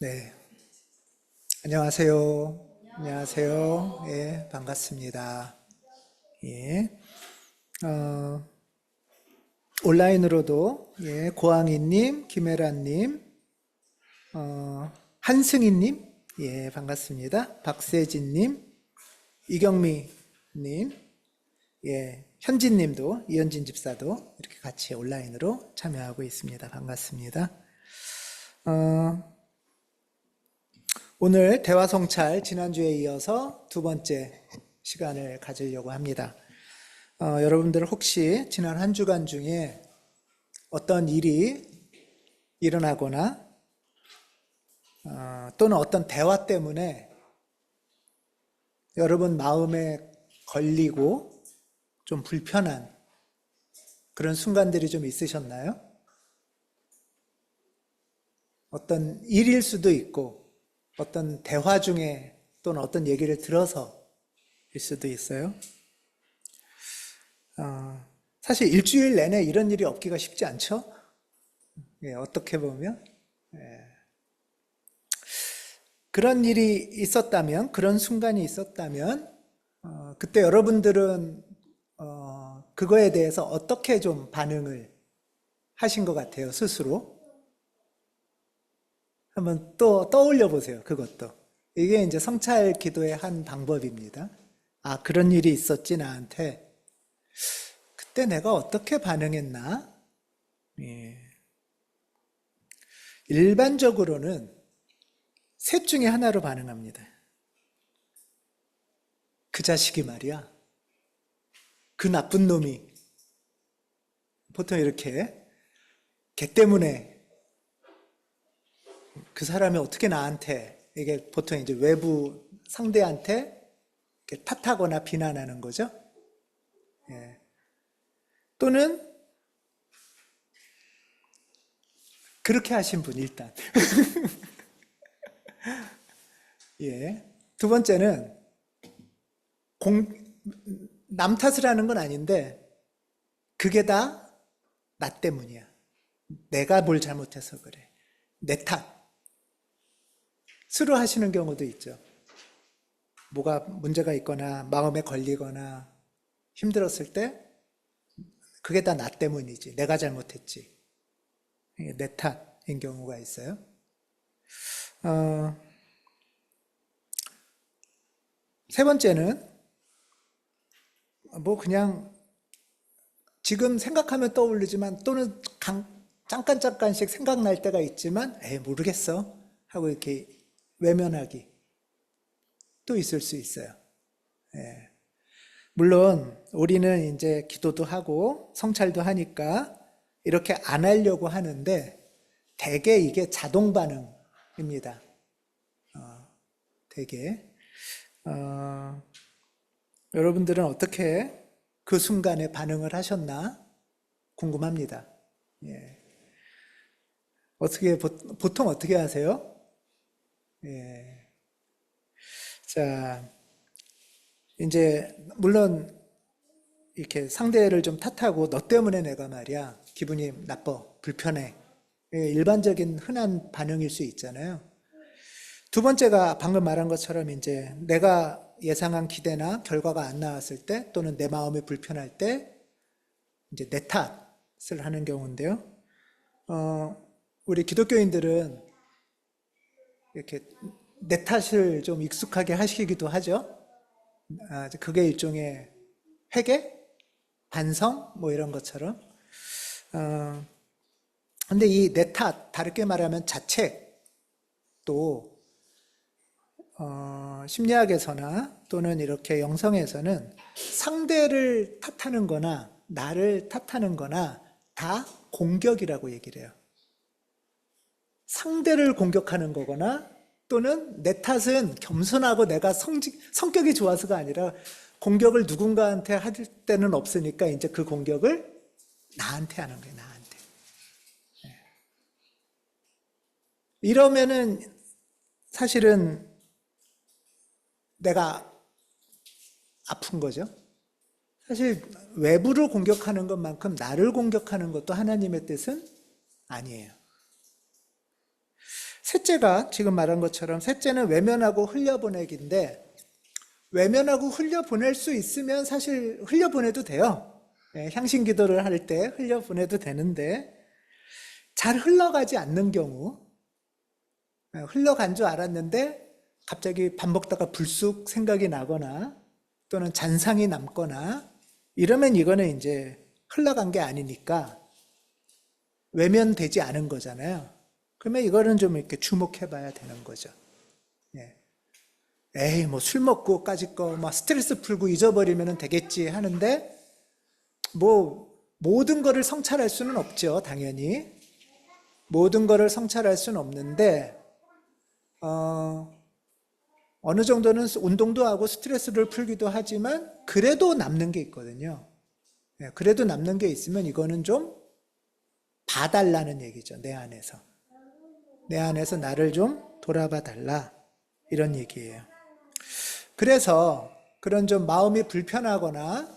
네, 안녕하세요. 안녕하세요. 예, 반갑습니다. 예, 어, 온라인으로도 예, 고항이님, 김혜란님, 한승희님, 예, 반갑습니다. 박세진님, 이경미님, 예, 현진님도 이현진 집사도 이렇게 같이 온라인으로 참여하고 있습니다. 반갑습니다. 어, 오늘 대화성찰 지난주에 이어서 두 번째 시간을 가지려고 합니다. 여러분들 혹시 지난 한 주간 중에 어떤 일이 일어나거나 또는 어떤 대화 때문에 여러분 마음에 걸리고 좀 불편한 그런 순간들이 좀 있으셨나요? 어떤 일일 수도 있고 어떤 대화 중에 또는 어떤 얘기를 들어서일 수도 있어요. 사실 일주일 내내 이런 일이 없기가 쉽지 않죠? 예, 어떻게 보면. 그런 일이 있었다면, 그런 순간이 있었다면, 그때 여러분들은 그거에 대해서 어떻게 좀 반응을 하신 것 같아요, 스스로? 한번 또 떠올려 보세요, 그것도. 이게 이제 성찰 기도의 한 방법입니다. 아, 그런 일이 있었지, 나한테. 그때 내가 어떻게 반응했나? 예. 일반적으로는 셋 중에 하나로 반응합니다. 그 자식이 말이야. 그 나쁜 놈이. 보통 이렇게 걔 때문에 그 사람이 어떻게 나한테 이게 보통 이제 외부 상대한테 이렇게 탓하거나 비난하는 거죠. 예. 또는 그렇게 하신 분 일단. 예. 두 번째는 남 탓을 하는 건 아닌데 그게 다 나 때문이야. 내가 뭘 잘못해서 그래. 내 탓. 스스로 하시는 경우도 있죠. 뭐가 문제가 있거나 마음에 걸리거나 힘들었을 때 그게 다 나 때문이지. 내가 잘못했지. 이게 내 탓인 경우가 있어요. 세 번째는 뭐 그냥 지금 생각하면 떠오르지만 또는 잠깐씩 생각날 때가 있지만 에이 모르겠어 하고 이렇게 외면하기 또 있을 수 있어요. 예. 물론 우리는 이제 기도도 하고 성찰도 하니까 이렇게 안 하려고 하는데 대개 이게 자동 반응입니다. 대개 여러분들은 어떻게 그 순간에 반응을 하셨나 궁금합니다. 예. 어떻게 보통 어떻게 하세요? 예. 자, 이제 물론 이렇게 상대를 좀 탓하고 너 때문에 내가 말이야 기분이 나빠 불편해 일반적인 흔한 반응일 수 있잖아요. 두 번째가 방금 말한 것처럼 이제 내가 예상한 기대나 결과가 안 나왔을 때 또는 내 마음이 불편할 때 이제 내 탓을 하는 경우인데요. 우리 기독교인들은 이렇게 내 탓을 좀 익숙하게 하시기도 하죠. 그게 일종의 회개, 반성 뭐 이런 것처럼. 근데 이 내 탓, 다르게 말하면 자책도 심리학에서나 또는 이렇게 영성에서는 상대를 탓하는 거나 나를 탓하는 거나 다 공격이라고 얘기를 해요. 상대를 공격하는 거거나 또는 내 탓은 겸손하고 내가 성격이 좋아서가 아니라 공격을 누군가한테 할 때는 없으니까 이제 그 공격을 나한테 하는 거예요, 나한테. 이러면은 사실은 내가 아픈 거죠. 사실 외부를 공격하는 것만큼 나를 공격하는 것도 하나님의 뜻은 아니에요. 셋째가 지금 말한 것처럼 셋째는 외면하고 흘려보내기인데 외면하고 흘려보낼 수 있으면 사실 흘려보내도 돼요. 향신 기도를 할 때 흘려보내도 되는데 잘 흘러가지 않는 경우 흘러간 줄 알았는데 갑자기 밥 먹다가 불쑥 생각이 나거나 또는 잔상이 남거나 이러면 이거는 이제 흘러간 게 아니니까 외면되지 않은 거잖아요. 그러면 이거는 좀 이렇게 주목해 봐야 되는 거죠. 예. 에이, 뭐 술 먹고까지 거, 막 스트레스 풀고 잊어버리면 되겠지 하는데, 뭐, 모든 거를 성찰할 수는 없죠, 당연히. 모든 거를 성찰할 수는 없는데, 어느 정도는 운동도 하고 스트레스를 풀기도 하지만, 그래도 남는 게 있거든요. 예, 그래도 남는 게 있으면 이거는 좀 봐달라는 얘기죠, 내 안에서. 내 안에서 나를 좀 돌아봐 달라. 이런 얘기예요. 그래서 그런 좀 마음이 불편하거나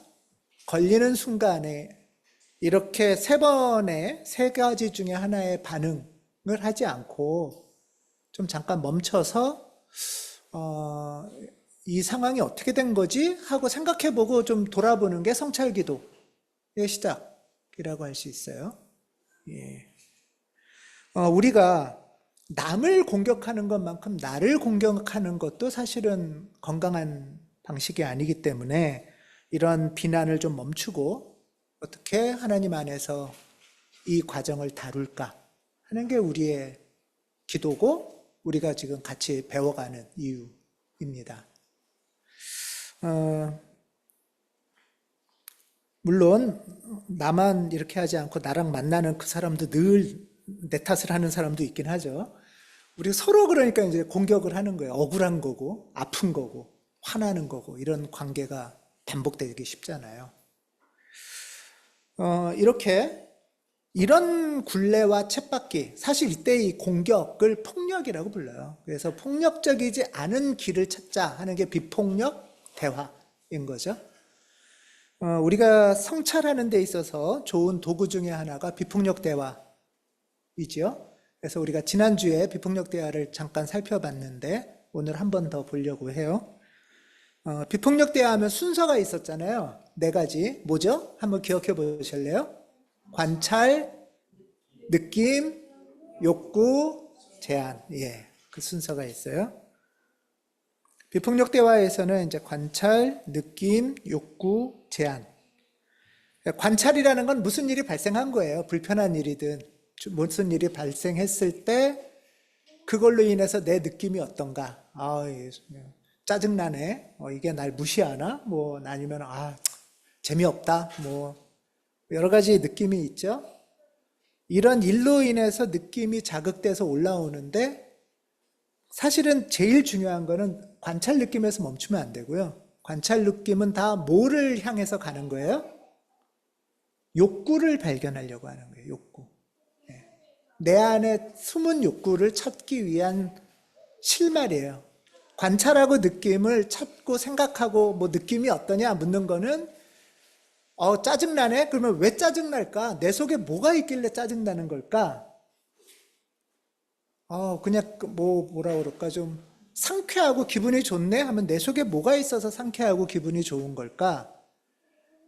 걸리는 순간에 이렇게 세 가지 중에 하나의 반응을 하지 않고 좀 잠깐 멈춰서 이 상황이 어떻게 된 거지? 하고 생각해보고 좀 돌아보는 게 성찰기도의 시작이라고 할 수 있어요. 예. 우리가 남을 공격하는 것만큼 나를 공격하는 것도 사실은 건강한 방식이 아니기 때문에 이런 비난을 좀 멈추고 어떻게 하나님 안에서 이 과정을 다룰까 하는 게 우리의 기도고 우리가 지금 같이 배워가는 이유입니다. 물론 나만 이렇게 하지 않고 나랑 만나는 그 사람도 늘 내 탓을 하는 사람도 있긴 하죠. 우리 서로 그러니까 이제 공격을 하는 거예요. 억울한 거고, 아픈 거고, 화나는 거고, 이런 관계가 반복되기 쉽잖아요. 이렇게, 이런 굴레와 쳇바퀴, 사실 이때 이 공격을 폭력이라고 불러요. 그래서 폭력적이지 않은 길을 찾자 하는 게 비폭력 대화인 거죠. 우리가 성찰하는 데 있어서 좋은 도구 중에 하나가 비폭력 대화이죠. 그래서 우리가 지난주에 비폭력 대화를 잠깐 살펴봤는데 오늘 한 번 더 보려고 해요. 비폭력 대화하면 순서가 있었잖아요. 4가지. 뭐죠? 한번 기억해 보실래요? 관찰, 느낌, 욕구, 제한. 예, 그 순서가 있어요. 비폭력 대화에서는 이제 관찰, 느낌, 욕구, 제한. 관찰이라는 건 무슨 일이 발생한 거예요. 불편한 일이든 무슨 일이 발생했을 때 그걸로 인해서 내 느낌이 어떤가. 짜증나네. 이게 날 무시하나? 뭐 아니면 재미없다. 뭐 여러 가지 느낌이 있죠. 이런 일로 인해서 느낌이 자극돼서 올라오는데 사실은 제일 중요한 거는 관찰 느낌에서 멈추면 안 되고요. 관찰 느낌은 다 뭐를 향해서 가는 거예요? 욕구를 발견하려고 하는 거예요. 욕구. 내 안에 숨은 욕구를 찾기 위한 실마리예요. 관찰하고 느낌을 찾고 생각하고 뭐 느낌이 어떠냐 묻는 거는 짜증나네? 그러면 왜 짜증날까? 내 속에 뭐가 있길래 짜증나는 걸까? 그냥 뭐라 그럴까? 좀 상쾌하고 기분이 좋네? 하면 내 속에 뭐가 있어서 상쾌하고 기분이 좋은 걸까?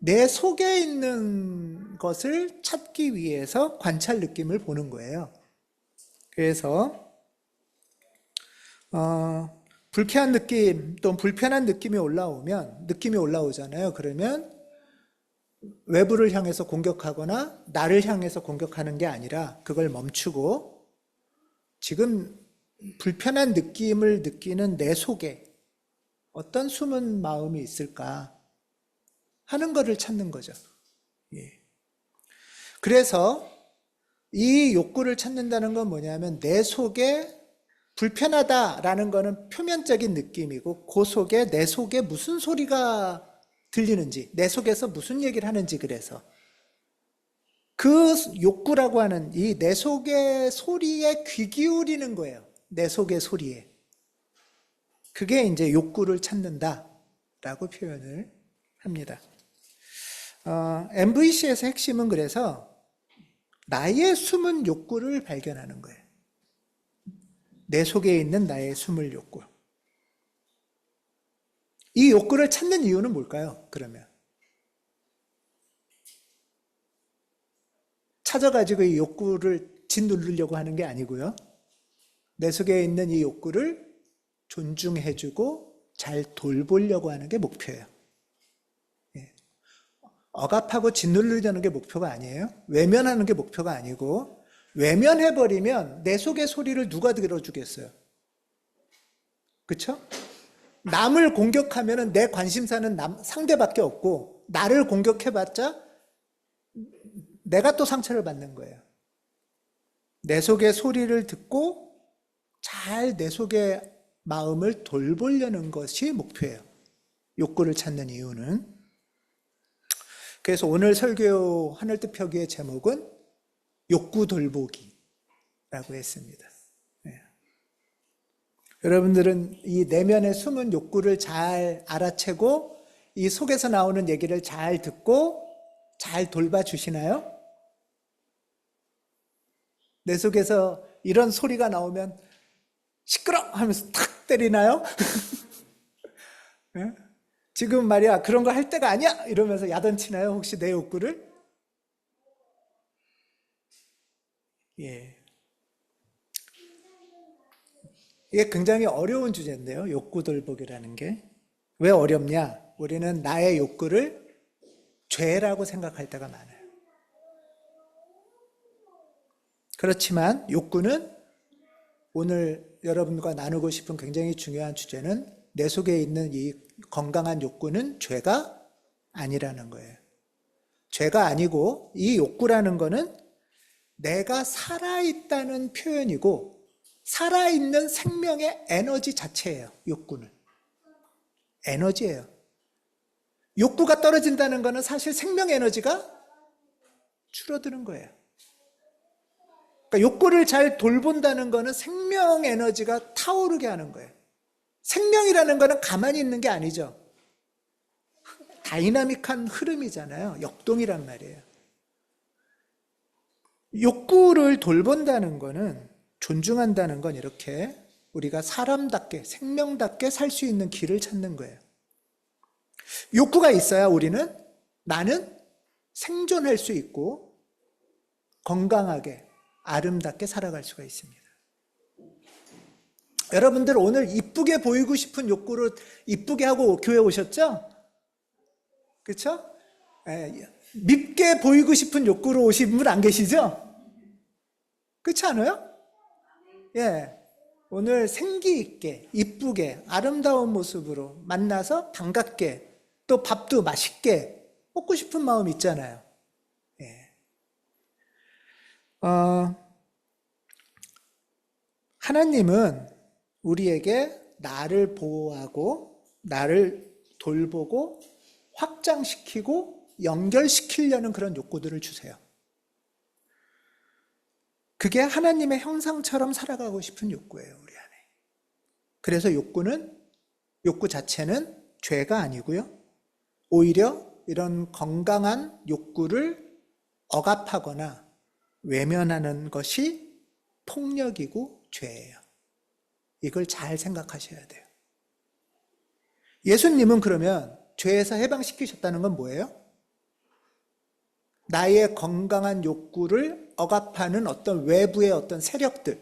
내 속에 있는 것을 찾기 위해서 관찰 느낌을 보는 거예요. 그래서 불쾌한 느낌 또는 불편한 느낌이 올라오잖아요. 그러면 외부를 향해서 공격하거나 나를 향해서 공격하는 게 아니라 그걸 멈추고 지금 불편한 느낌을 느끼는 내 속에 어떤 숨은 마음이 있을까 하는 것을 찾는 거죠. 예. 그래서 이 욕구를 찾는다는 건 뭐냐면 내 속에 불편하다라는 거는 표면적인 느낌이고 그 속에 내 속에 무슨 소리가 들리는지 내 속에서 무슨 얘기를 하는지 그래서 그 욕구라고 하는 이 내 속의 소리에 귀 기울이는 거예요. 내 속의 소리에. 그게 이제 욕구를 찾는다라고 표현을 합니다. MVC에서 핵심은 그래서 나의 숨은 욕구를 발견하는 거예요. 내 속에 있는 나의 숨을 욕구. 이 욕구를 찾는 이유는 뭘까요? 그러면 찾아가지고 이 욕구를 짓누르려고 하는 게 아니고요. 내 속에 있는 이 욕구를 존중해주고 잘 돌보려고 하는 게 목표예요. 예. 억압하고 짓누르려는 게 목표가 아니에요. 외면하는 게 목표가 아니고, 외면해버리면 내 속의 소리를 누가 들어주겠어요? 그렇죠? 남을 공격하면 내 관심사는 상대밖에 없고, 나를 공격해봤자 내가 또 상처를 받는 거예요. 내 속의 소리를 듣고 잘 내 속의 마음을 돌보려는 것이 목표예요. 욕구를 찾는 이유는. 그래서 오늘 설교 하늘뜻 펴기의 제목은 욕구 돌보기라고 했습니다. 네. 여러분들은 이 내면의 숨은 욕구를 잘 알아채고 이 속에서 나오는 얘기를 잘 듣고 잘 돌봐주시나요? 내 속에서 이런 소리가 나오면 시끄러! 하면서 탁 때리나요? 네? 지금 말이야 그런 거 할 때가 아니야! 이러면서 야단치나요? 혹시 내 욕구를? 예. 이게 굉장히 어려운 주제인데요. 욕구 돌보기라는 게. 왜 어렵냐? 우리는 나의 욕구를 죄라고 생각할 때가 많아요. 그렇지만 욕구는 오늘 여러분과 나누고 싶은 굉장히 중요한 주제는 내 속에 있는 이 건강한 욕구는 죄가 아니라는 거예요. 죄가 아니고 이 욕구라는 거는 내가 살아있다는 표현이고 살아있는 생명의 에너지 자체예요. 욕구는. 에너지예요. 욕구가 떨어진다는 거는 사실 생명 에너지가 줄어드는 거예요. 그러니까 욕구를 잘 돌본다는 거는 생명 에너지가 타오르게 하는 거예요. 생명이라는 거는 가만히 있는 게 아니죠. 다이나믹한 흐름이잖아요. 역동이란 말이에요. 욕구를 돌본다는 거는, 존중한다는 건 이렇게 우리가 사람답게, 생명답게 살 수 있는 길을 찾는 거예요. 욕구가 있어야 우리는, 나는 생존할 수 있고 건강하게 아름답게 살아갈 수가 있습니다. 여러분들 오늘 이쁘게 보이고 싶은 욕구를 이쁘게 하고 교회 오셨죠? 그렇죠? 밉게 보이고 싶은 욕구로 오신 분 안 계시죠? 그렇지 않아요? 예. 오늘 생기 있게, 이쁘게, 아름다운 모습으로 만나서 반갑게, 또 밥도 맛있게 먹고 싶은 마음 있잖아요. 예. 하나님은 우리에게 나를 보호하고, 나를 돌보고, 확장시키고, 연결시키려는 그런 욕구들을 주세요. 그게 하나님의 형상처럼 살아가고 싶은 욕구예요, 우리 안에. 그래서 욕구 자체는 죄가 아니고요. 오히려 이런 건강한 욕구를 억압하거나 외면하는 것이 폭력이고 죄예요. 이걸 잘 생각하셔야 돼요. 예수님은 그러면 죄에서 해방시키셨다는 건 뭐예요? 나의 건강한 욕구를 억압하는 어떤 외부의 어떤 세력들,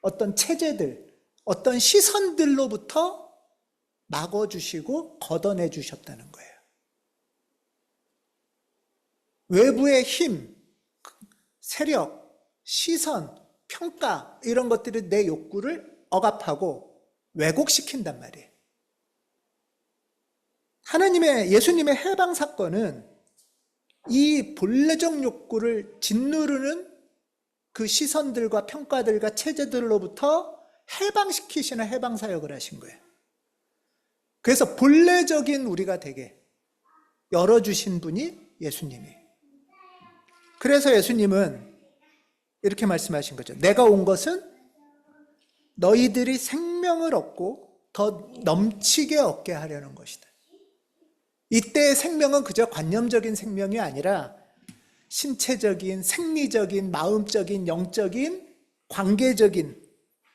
어떤 체제들, 어떤 시선들로부터 막아주시고 걷어내 주셨다는 거예요. 외부의 힘, 세력, 시선, 평가 이런 것들이 내 욕구를 억압하고 왜곡시킨단 말이에요. 예수님의 해방 사건은 이 본래적 욕구를 짓누르는 그 시선들과 평가들과 체제들로부터 해방시키시는 해방사역을 하신 거예요. 그래서 본래적인 우리가 되게 열어주신 분이 예수님이에요. 그래서 예수님은 이렇게 말씀하신 거죠. 내가 온 것은 너희들이 생명을 얻고 더 넘치게 얻게 하려는 것이다. 이때의 생명은 그저 관념적인 생명이 아니라 신체적인, 생리적인, 마음적인, 영적인, 관계적인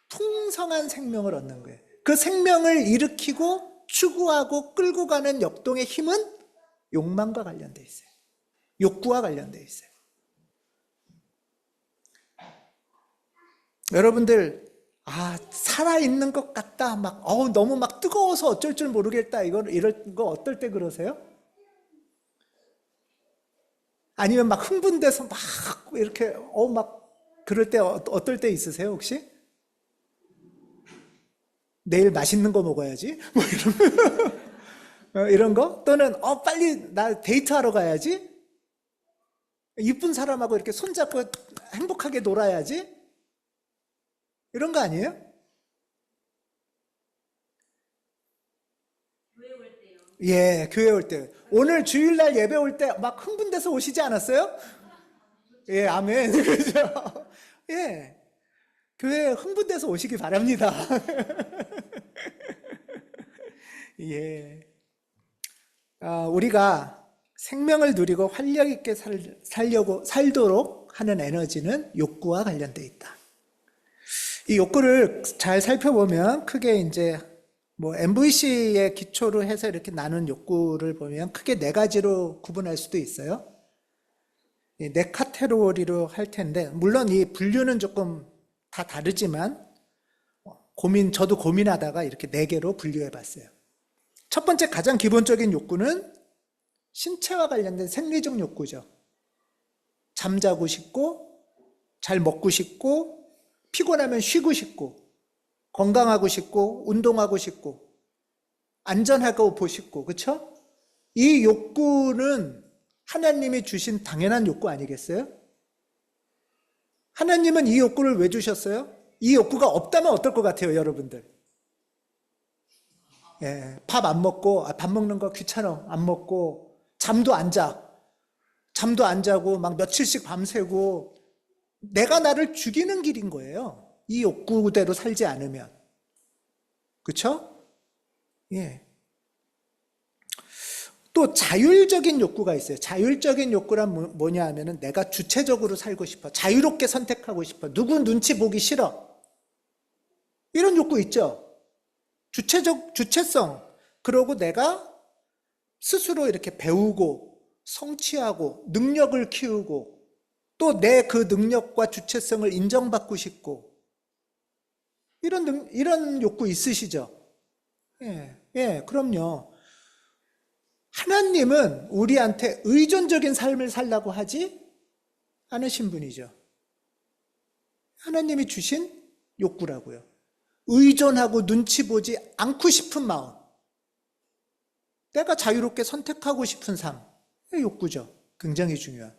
풍성한 생명을 얻는 거예요. 그 생명을 일으키고 추구하고 끌고 가는 역동의 힘은 욕망과 관련돼 있어요. 욕구와 관련돼 있어요. 여러분들, 살아있는 것 같다. 너무 뜨거워서 어쩔 줄 모르겠다. 이런 거 어떨 때 그러세요? 아니면 흥분돼서 이렇게, 그럴 때 어떨 때 있으세요, 혹시? 내일 맛있는 거 먹어야지? 이런 거? 또는, 빨리 나 데이트하러 가야지? 이쁜 사람하고 이렇게 손잡고 행복하게 놀아야지? 이런 거 아니에요? 교회 올 때요. 예, 교회 올 때. 오늘 주일날 예배 올 때 흥분돼서 오시지 않았어요? 예, 아멘. 그죠? 예. 교회에 흥분돼서 오시기 바랍니다. 예. 우리가 생명을 누리고 활력 있게 살도록 하는 에너지는 욕구와 관련돼 있다. 이 욕구를 잘 살펴보면 크게 이제 MVC의 기초로 해서 이렇게 나눈 욕구를 보면 크게 네 가지로 구분할 수도 있어요. 네 카테고리로 할 텐데, 물론 이 분류는 조금 다 다르지만 저도 고민하다가 이렇게 네 개로 분류해 봤어요. 첫 번째 가장 기본적인 욕구는 신체와 관련된 생리적 욕구죠. 잠자고 싶고, 잘 먹고 싶고, 피곤하면 쉬고 싶고, 건강하고 싶고, 운동하고 싶고, 안전하고 보고 싶고, 그렇죠? 이 욕구는 하나님이 주신 당연한 욕구 아니겠어요? 하나님은 이 욕구를 왜 주셨어요? 이 욕구가 없다면 어떨 것 같아요, 여러분들? 예, 밥 안 먹고, 밥 먹는 거 귀찮아, 안 먹고, 잠도 안 자. 잠도 안 자고, 며칠씩 밤새고, 내가 나를 죽이는 길인 거예요. 이 욕구대로 살지 않으면. 그쵸? 예. 또 자율적인 욕구가 있어요. 자율적인 욕구란 뭐냐 하면은 내가 주체적으로 살고 싶어. 자유롭게 선택하고 싶어. 누구 눈치 보기 싫어. 이런 욕구 있죠? 주체성. 그러고 내가 스스로 이렇게 배우고, 성취하고, 능력을 키우고, 또 내 그 능력과 주체성을 인정받고 싶고, 이런 욕구 있으시죠? 예, 그럼요. 하나님은 우리한테 의존적인 삶을 살라고 하지 않으신 분이죠. 하나님이 주신 욕구라고요. 의존하고 눈치 보지 않고 싶은 마음. 내가 자유롭게 선택하고 싶은 삶. 욕구죠. 굉장히 중요한.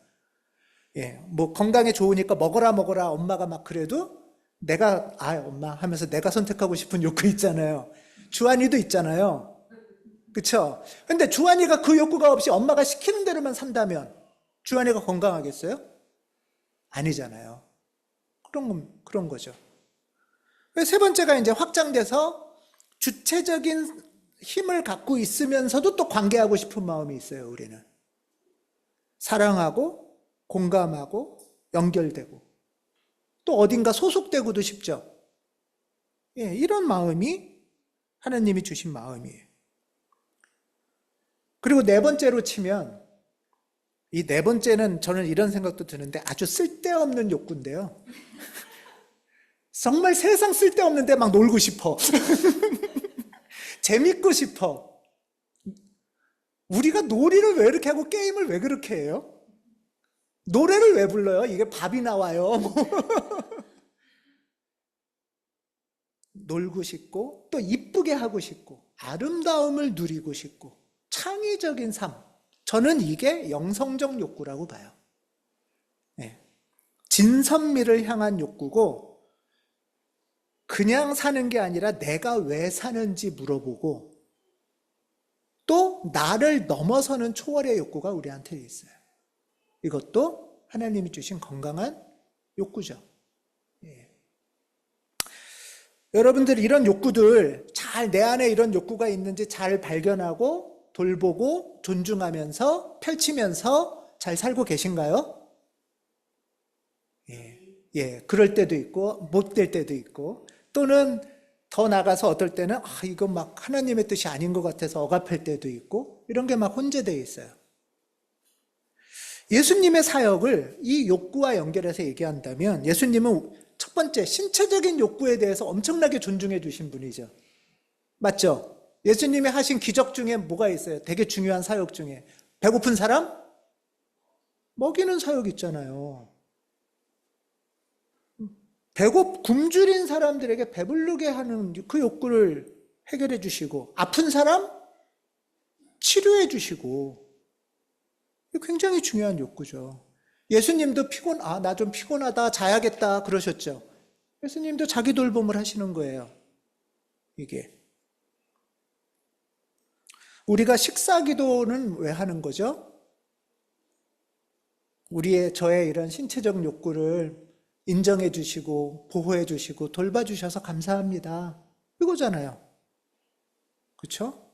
예, 건강에 좋으니까 먹어라 엄마가 그래도 내가 엄마 하면서 내가 선택하고 싶은 욕구 있잖아요. 주한이도 있잖아요. 그쵸? 근데 주한이가 그 욕구가 없이 엄마가 시키는 대로만 산다면 주한이가 건강하겠어요? 아니잖아요. 그런 거죠. 세 번째가 이제 확장돼서 주체적인 힘을 갖고 있으면서도 또 관계하고 싶은 마음이 있어요, 우리는. 사랑하고, 공감하고, 연결되고, 또 어딘가 소속되고도 싶죠. 예, 이런 마음이 하나님이 주신 마음이에요. 그리고 네 번째로 치면, 이 네 번째는 저는 이런 생각도 드는데 아주 쓸데없는 욕구인데요. 정말 세상 쓸데없는데 놀고 싶어. 재밌고 싶어. 우리가 놀이를 왜 이렇게 하고 게임을 왜 그렇게 해요? 노래를 왜 불러요? 이게 밥이 나와요. 놀고 싶고, 또 이쁘게 하고 싶고, 아름다움을 누리고 싶고, 창의적인 삶. 저는 이게 영성적 욕구라고 봐요. 네. 진선미를 향한 욕구고, 그냥 사는 게 아니라 내가 왜 사는지 물어보고, 또 나를 넘어서는 초월의 욕구가 우리한테 있어요. 이것도 하나님이 주신 건강한 욕구죠. 예. 여러분들 이런 욕구들 내 안에 이런 욕구가 있는지 잘 발견하고 돌보고 존중하면서 펼치면서 잘 살고 계신가요? 예. 그럴 때도 있고 못 될 때도 있고 또는 더 나가서 어떨 때는 이거 막 하나님의 뜻이 아닌 것 같아서 억압할 때도 있고, 이런 게 막 혼재되어 있어요. 예수님의 사역을 이 욕구와 연결해서 얘기한다면, 예수님은 첫 번째 신체적인 욕구에 대해서 엄청나게 존중해 주신 분이죠. 맞죠? 예수님이 하신 기적 중에 뭐가 있어요? 되게 중요한 사역 중에 배고픈 사람 먹이는 사역 있잖아요. 굶주린 사람들에게 배부르게 하는 그 욕구를 해결해 주시고, 아픈 사람 치료해 주시고, 굉장히 중요한 욕구죠. 예수님도 나 좀 피곤하다, 자야겠다 그러셨죠. 예수님도 자기 돌봄을 하시는 거예요. 이게. 우리가 식사 기도는 왜 하는 거죠? 저의 이런 신체적 욕구를 인정해 주시고 보호해 주시고 돌봐 주셔서 감사합니다. 이거잖아요. 그렇죠?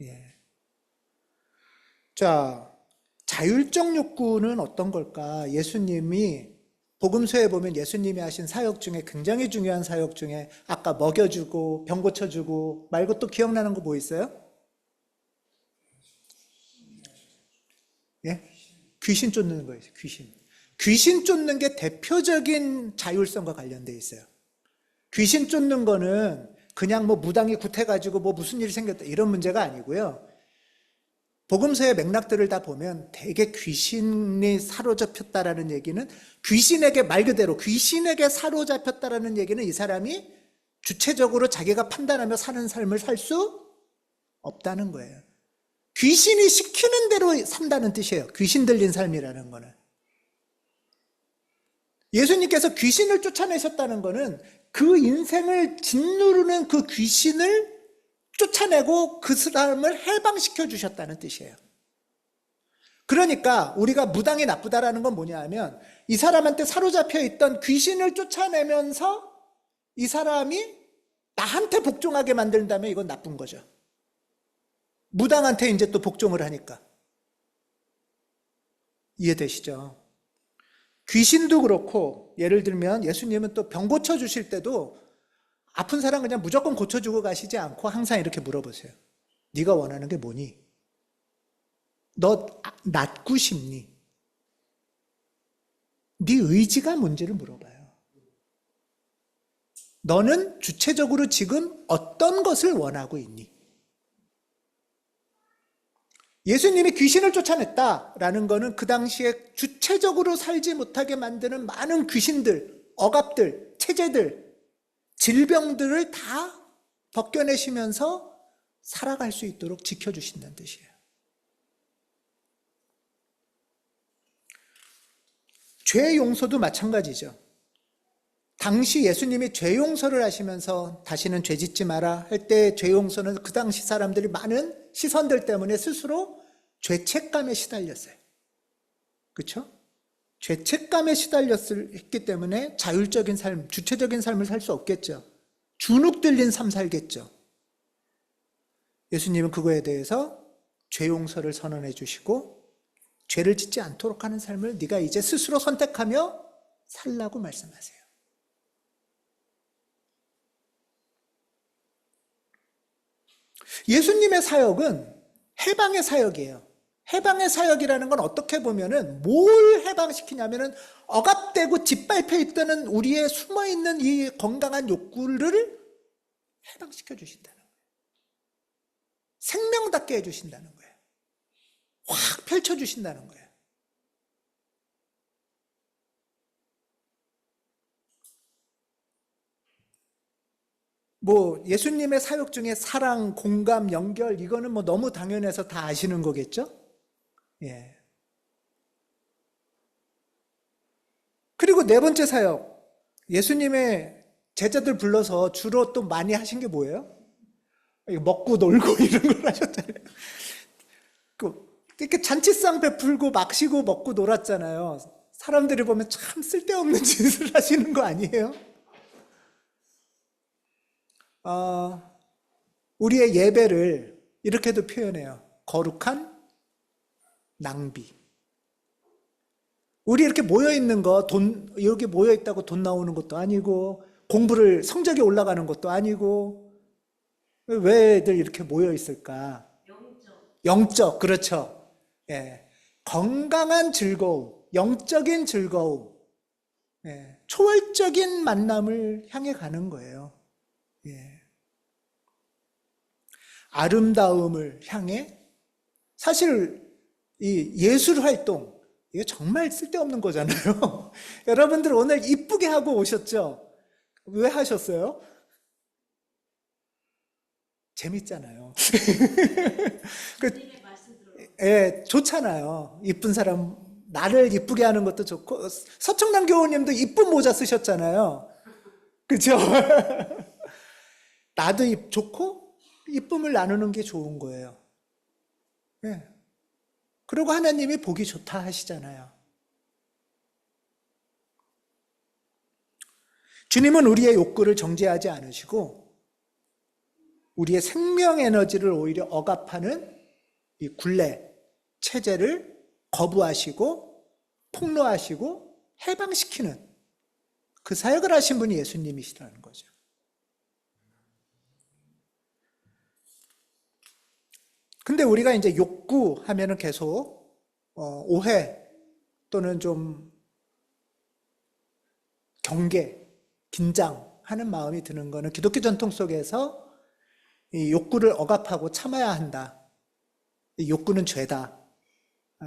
예. 자, 자율적 욕구는 어떤 걸까? 예수님이 복음서에 보면 예수님이 하신 사역 중에 굉장히 중요한 사역 중에 아까 먹여주고 병 고쳐주고 말고 또 기억나는 거 뭐 있어요? 예? 귀신 쫓는 거예요. 귀신 쫓는 게 대표적인 자율성과 관련돼 있어요. 귀신 쫓는 거는 그냥 뭐 무당이 굿해가지고 뭐 무슨 일이 생겼다 이런 문제가 아니고요. 복음서의 맥락들을 다 보면 되게 귀신이 사로잡혔다라는 얘기는 말 그대로 귀신에게 사로잡혔다라는 얘기는 이 사람이 주체적으로 자기가 판단하며 사는 삶을 살 수 없다는 거예요. 귀신이 시키는 대로 산다는 뜻이에요. 귀신 들린 삶이라는 거는. 예수님께서 귀신을 쫓아내셨다는 거는 그 인생을 짓누르는 그 귀신을 쫓아내고 그 사람을 해방시켜 주셨다는 뜻이에요. 그러니까 우리가 무당이 나쁘다라는 건 뭐냐 하면 이 사람한테 사로잡혀 있던 귀신을 쫓아내면서 이 사람이 나한테 복종하게 만든다면 이건 나쁜 거죠. 무당한테 이제 또 복종을 하니까. 이해되시죠? 귀신도 그렇고, 예를 들면 예수님은 또 병 고쳐주실 때도 아픈 사람 그냥 무조건 고쳐주고 가시지 않고 항상 이렇게 물어보세요. 네가 원하는 게 뭐니? 너 낫고 싶니? 네 의지가 뭔지를 물어봐요. 너는 주체적으로 지금 어떤 것을 원하고 있니? 예수님이 귀신을 쫓아냈다라는 것은 그 당시에 주체적으로 살지 못하게 만드는 많은 귀신들, 억압들, 체제들, 질병들을 다 벗겨내시면서 살아갈 수 있도록 지켜주신다는 뜻이에요. 죄 용서도 마찬가지죠. 당시 예수님이 죄 용서를 하시면서 다시는 죄 짓지 마라 할 때 죄 용서는 그 당시 사람들이 많은 시선들 때문에 스스로 죄책감에 시달렸어요. 그렇죠? 죄책감에 시달렸기 때문에 자율적인 삶, 주체적인 삶을 살 수 없겠죠. 주눅 들린 삶 살겠죠. 예수님은 그거에 대해서 죄 용서를 선언해 주시고 죄를 짓지 않도록 하는 삶을 네가 이제 스스로 선택하며 살라고 말씀하세요. 예수님의 사역은 해방의 사역이에요. 해방의 사역이라는 건 어떻게 보면은 뭘 해방시키냐면은 억압되고 짓밟혀 있다는 우리의 숨어있는 이 건강한 욕구를 해방시켜 주신다는 거예요. 생명답게 해주신다는 거예요. 확 펼쳐주신다는 거예요. 뭐 예수님의 사역 중에 사랑, 공감, 연결 이거는 뭐 너무 당연해서 다 아시는 거겠죠? 예. 그리고 네 번째 사역, 예수님의 제자들 불러서 주로 또 많이 하신 게 뭐예요? 먹고 놀고 이런 걸 하셨잖아요. 이렇게 잔치상 베풀고 막시고 먹고 놀았잖아요. 사람들이 보면 참 쓸데없는 짓을 하시는 거 아니에요? 우리의 예배를 이렇게도 표현해요. 거룩한 낭비. 우리 이렇게 모여있는 거, 여기 모여있다고 돈 나오는 것도 아니고, 공부를 성적이 올라가는 것도 아니고 왜 애들 이렇게 모여 있을까? 영적, 그렇죠. 예. 건강한 즐거움, 영적인 즐거움, 예. 초월적인 만남을 향해 가는 거예요. 예. 아름다움을 향해 사실 이 예술 활동 이게 정말 쓸데없는 거잖아요. 여러분들 오늘 이쁘게 하고 오셨죠? 왜 하셨어요? 재밌잖아요. 예, 좋잖아요. 이쁜 사람 나를 이쁘게 하는 것도 좋고 서청남 교우님도 이쁜 모자 쓰셨잖아요. 그렇죠? 나도 좋고 이쁨을 나누는 게 좋은 거예요. 예. 그리고 하나님이 보기 좋다 하시잖아요. 주님은 우리의 욕구를 정죄하지 않으시고 우리의 생명 에너지를 오히려 억압하는 이 굴레, 체제를 거부하시고 폭로하시고 해방시키는 그 사역을 하신 분이 예수님이시라는 거죠. 근데 우리가 이제 욕구 하면은 계속 오해 또는 좀 경계, 긴장하는 마음이 드는 거는 기독교 전통 속에서 이 욕구를 억압하고 참아야 한다. 이 욕구는 죄다.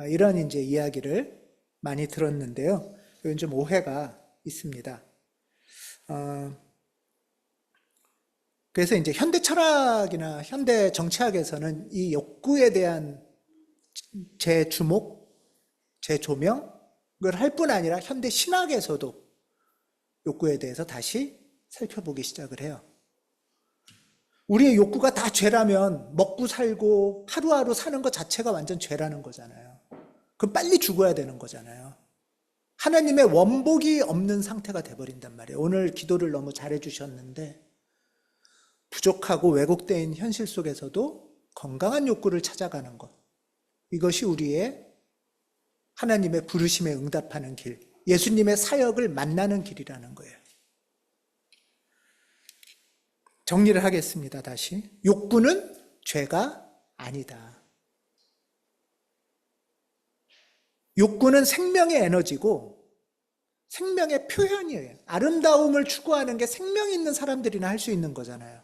이런 이제 이야기를 많이 들었는데요. 이건 좀 오해가 있습니다. 그래서 이제 현대 철학이나 현대 정치학에서는 이 욕구에 대한 재주목, 재조명을 할 뿐 아니라 현대 신학에서도 욕구에 대해서 다시 살펴보기 시작을 해요. 우리의 욕구가 다 죄라면 먹고 살고 하루하루 사는 것 자체가 완전 죄라는 거잖아요. 그럼 빨리 죽어야 되는 거잖아요. 하나님의 원복이 없는 상태가 돼버린단 말이에요. 오늘 기도를 너무 잘해 주셨는데 부족하고 왜곡된 현실 속에서도 건강한 욕구를 찾아가는 것, 이것이 우리의 하나님의 부르심에 응답하는 길, 예수님의 사역을 만나는 길이라는 거예요. 정리를 하겠습니다. 다시. 욕구는 죄가 아니다. 욕구는 생명의 에너지고 생명의 표현이에요. 아름다움을 추구하는 게 생명 있는 사람들이나 할 수 있는 거잖아요.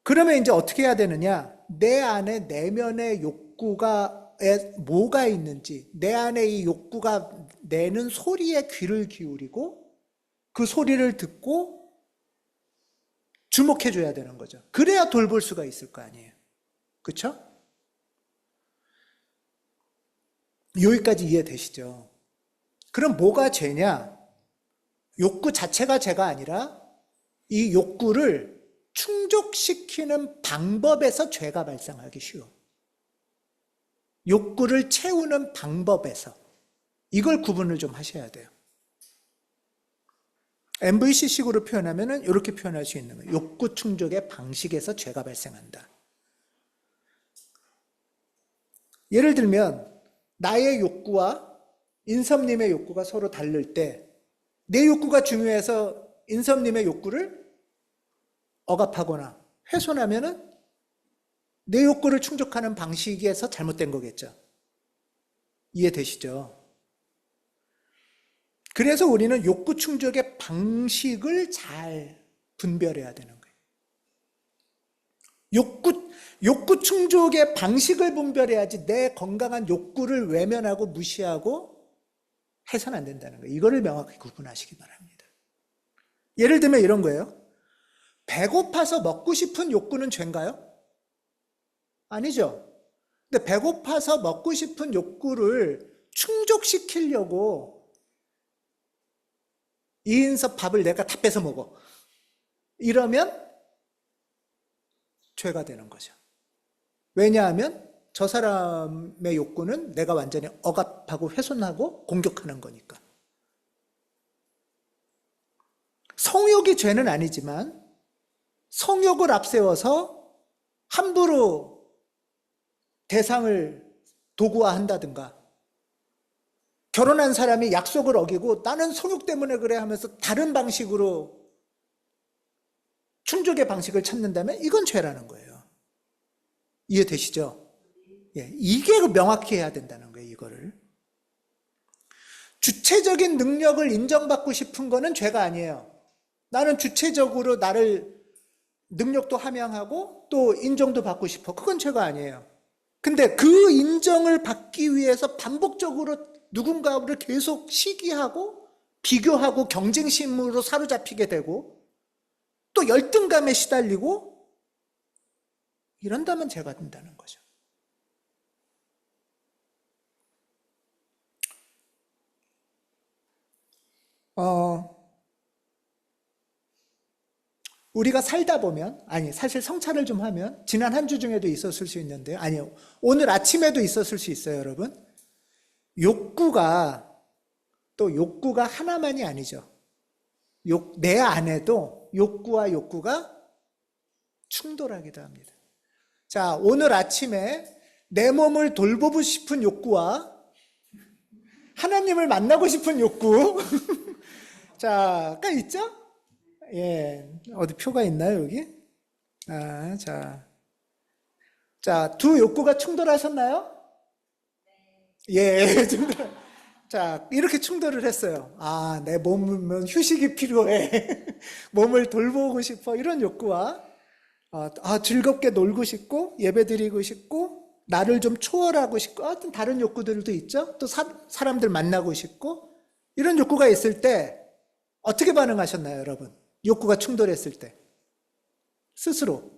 그러면 이제 어떻게 해야 되느냐? 내 안에 내면의 욕구가 뭐가 있는지, 내 안에 이 욕구가 내는 소리에 귀를 기울이고 그 소리를 듣고 주목해 줘야 되는 거죠. 그래야 돌볼 수가 있을 거 아니에요. 그렇죠? 여기까지 이해되시죠? 그럼 뭐가 죄냐? 욕구 자체가 죄가 아니라 이 욕구를 충족시키는 방법에서 죄가 발생하기 쉬워. 욕구를 채우는 방법에서. 이걸 구분을 좀 하셔야 돼요. MVC식으로 표현하면 이렇게 표현할 수 있는 거예요. 욕구 충족의 방식에서 죄가 발생한다. 예를 들면 나의 욕구와 인섭님의 욕구가 서로 다를 때 내 욕구가 중요해서 인섭님의 욕구를 억압하거나 훼손하면은 내 욕구를 충족하는 방식에서 잘못된 거겠죠. 이해되시죠? 그래서 우리는 욕구 충족의 방식을 잘 분별해야 되는 거예요. 욕구 충족의 방식을 분별해야지 내 건강한 욕구를 외면하고 무시하고 해서는 안 된다는 거예요. 이거를 명확히 구분하시기 바랍니다. 예를 들면 이런 거예요. 배고파서 먹고 싶은 욕구는 죄인가요? 아니죠. 근데 배고파서 먹고 싶은 욕구를 충족시키려고 이인섭 밥을 내가 다 뺏어 먹어. 이러면 죄가 되는 거죠. 왜냐하면 저 사람의 욕구는 내가 완전히 억압하고 훼손하고 공격하는 거니까. 성욕이 죄는 아니지만 성욕을 앞세워서 함부로 대상을 도구화한다든가 결혼한 사람이 약속을 어기고 나는 성욕 때문에 그래 하면서 다른 방식으로 충족의 방식을 찾는다면 이건 죄라는 거예요. 이해되시죠? 예, 이게 명확히 해야 된다는 거예요, 이거를. 주체적인 능력을 인정받고 싶은 거는 죄가 아니에요. 나는 주체적으로 나를 능력도 함양하고 또 인정도 받고 싶어. 그건 죄가 아니에요. 근데 그 인정을 받기 위해서 반복적으로 누군가를 계속 시기하고 비교하고 경쟁심으로 사로잡히게 되고 또 열등감에 시달리고 이런다면 죄가 된다는 거죠. 우리가 살다 보면, 아니, 사실 성찰을 좀 하면, 지난 한 주 중에도 있었을 수 있는데요. 아니요. 오늘 아침에도 있었을 수 있어요, 여러분. 욕구가, 또 욕구가 하나만이 아니죠. 내 안에도 욕구와 욕구가 충돌하기도 합니다. 자, 오늘 아침에 내 몸을 돌보고 싶은 욕구와 하나님을 만나고 싶은 욕구. 자, 아까 있죠? 예, 어디 표가 있나요, 여기? 자, 두 욕구가 충돌하셨나요? 예, 자, 이렇게 충돌을 했어요. 내 몸은 휴식이 필요해. 몸을 돌보고 싶어. 이런 욕구와, 즐겁게 놀고 싶고, 예배 드리고 싶고, 나를 좀 초월하고 싶고, 어떤 다른 욕구들도 있죠? 또 사람들 만나고 싶고, 이런 욕구가 있을 때, 어떻게 반응하셨나요, 여러분? 욕구가 충돌했을 때 스스로.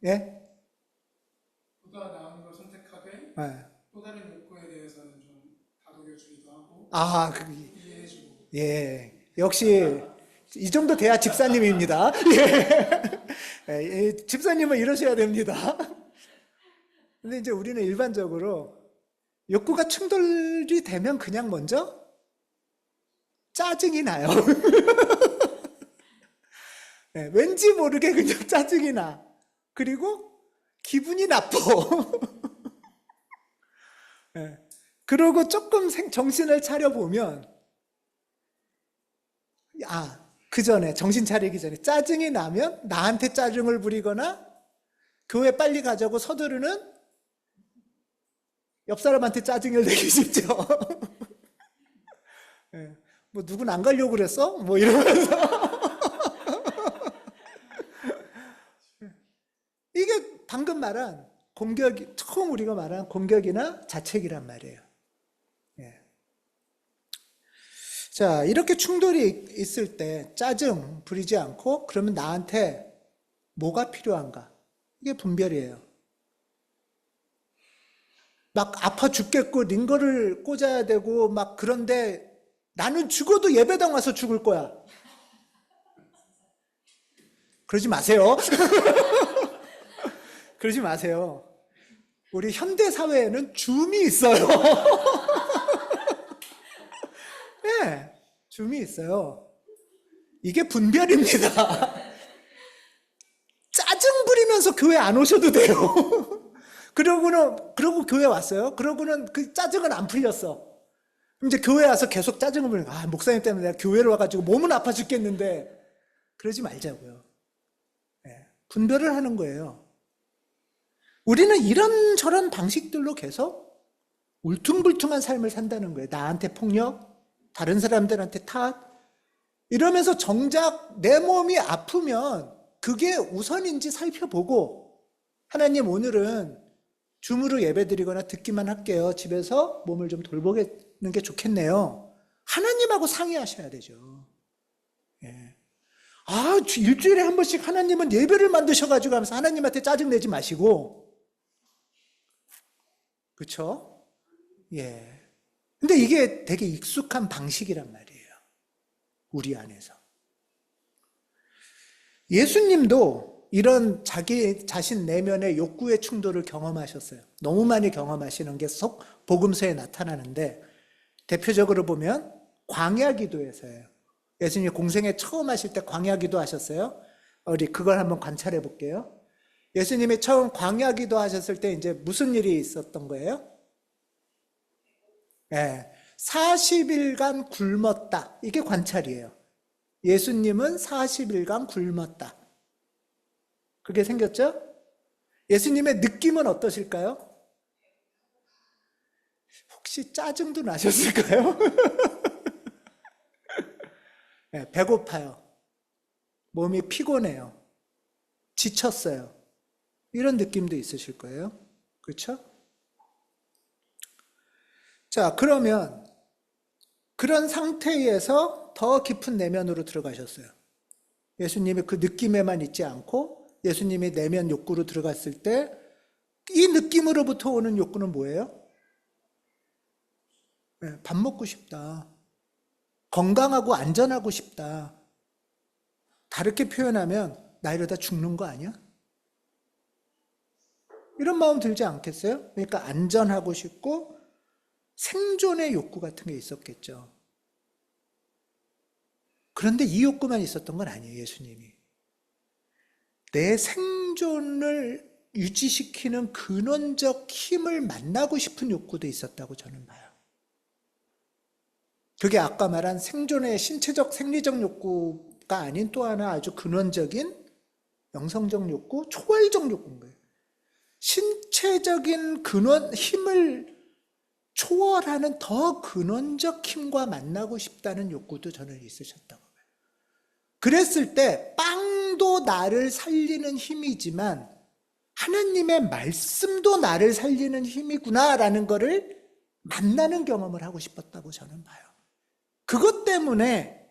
예? 보다 나은 걸 선택하되 네. 또 다른 욕구에 대해서는 좀 다독여주기도 하고 이해해주고. 예. 역시 이 정도 돼야 집사님입니다. 예. 집사님은 이러셔야 됩니다. 근데 이제 우리는 일반적으로 욕구가 충돌이 되면 그냥 먼저 짜증이 나요. 네, 왠지 모르게 그냥 짜증이 나. 그리고 기분이 나빠. 네, 그러고 조금 정신을 차려보면, 그 전에, 정신 차리기 전에 짜증이 나면 나한테 짜증을 부리거나 교회 빨리 가자고 서두르는 옆 사람한테 짜증을 내기 쉽죠. 네. 뭐 누군 안 가려고 그랬어? 뭐 이러면서. 이게 방금 말한 처음 우리가 말한 공격이나 자책이란 말이에요. 예. 자, 이렇게 충돌이 있을 때 짜증 부리지 않고 그러면 나한테 뭐가 필요한가? 이게 분별이에요. 막 아파 죽겠고 링거를 꽂아야 되고 막 그런데 나는 죽어도 예배당 와서 죽을 거야. 그러지 마세요. 그러지 마세요. 우리 현대 사회에는 줌이 있어요. 네, 줌이 있어요. 이게 분별입니다. 짜증 부리면서 교회 안 오셔도 돼요. 그러고 교회 왔어요. 그러고는 그 짜증은 안 풀렸어. 그럼 이제 교회 와서 계속 짜증을 부리고, 목사님 때문에 내가 교회를 와가지고 몸은 아파 죽겠는데, 그러지 말자고요. 네, 분별을 하는 거예요. 우리는 이런저런 방식들로 계속 울퉁불퉁한 삶을 산다는 거예요. 나한테 폭력, 다른 사람들한테 탓, 이러면서 정작 내 몸이 아프면 그게 우선인지 살펴보고, 하나님 오늘은 줌으로 예배드리거나 듣기만 할게요. 집에서 몸을 좀 돌보는 게 좋겠네요. 하나님하고 상의하셔야 되죠. 예. 일주일에 한 번씩 하나님은 예배를 만드셔가지고 하면서 하나님한테 짜증내지 마시고. 그쵸? 예. 근데 이게 되게 익숙한 방식이란 말이에요. 우리 안에서. 예수님도 이런 자기 자신 내면의 욕구의 충돌을 경험하셨어요. 너무 많이 경험하시는 게 복음서에 나타나는데, 대표적으로 보면 광야 기도에서예요. 예수님이 공생에 처음 하실 때 광야 기도 하셨어요. 우리 그걸 한번 관찰해 볼게요. 예수님이 처음 광야 기도 하셨을 때 이제 무슨 일이 있었던 거예요? 예, 40일간 굶었다. 이게 관찰이에요. 예수님은 40일간 굶었다. 그게 생겼죠? 예수님의 느낌은 어떠실까요? 혹시 짜증도 나셨을까요? 네, 배고파요. 몸이 피곤해요. 지쳤어요. 이런 느낌도 있으실 거예요. 그렇죠? 자, 그러면 그런 상태에서 더 깊은 내면으로 들어가셨어요. 예수님이 그 느낌에만 있지 않고 예수님이 내면 욕구로 들어갔을 때 이 느낌으로부터 오는 욕구는 뭐예요? 네, 밥 먹고 싶다. 건강하고 안전하고 싶다. 다르게 표현하면 나 이러다 죽는 거 아니야? 이런 마음 들지 않겠어요? 그러니까 안전하고 싶고 생존의 욕구 같은 게 있었겠죠. 그런데 이 욕구만 있었던 건 아니에요, 예수님이. 내 생존을 유지시키는 근원적 힘을 만나고 싶은 욕구도 있었다고 저는 봐요. 그게 아까 말한 생존의 신체적 생리적 욕구가 아닌 또 하나 아주 근원적인 영성적 욕구, 초월적 욕구인 거예요. 신체적인 근원, 힘을 초월하는 더 근원적 힘과 만나고 싶다는 욕구도 저는 있으셨다고 봐요. 그랬을 때 빵도 나를 살리는 힘이지만 하나님의 말씀도 나를 살리는 힘이구나라는 것을 만나는 경험을 하고 싶었다고 저는 봐요. 그것 때문에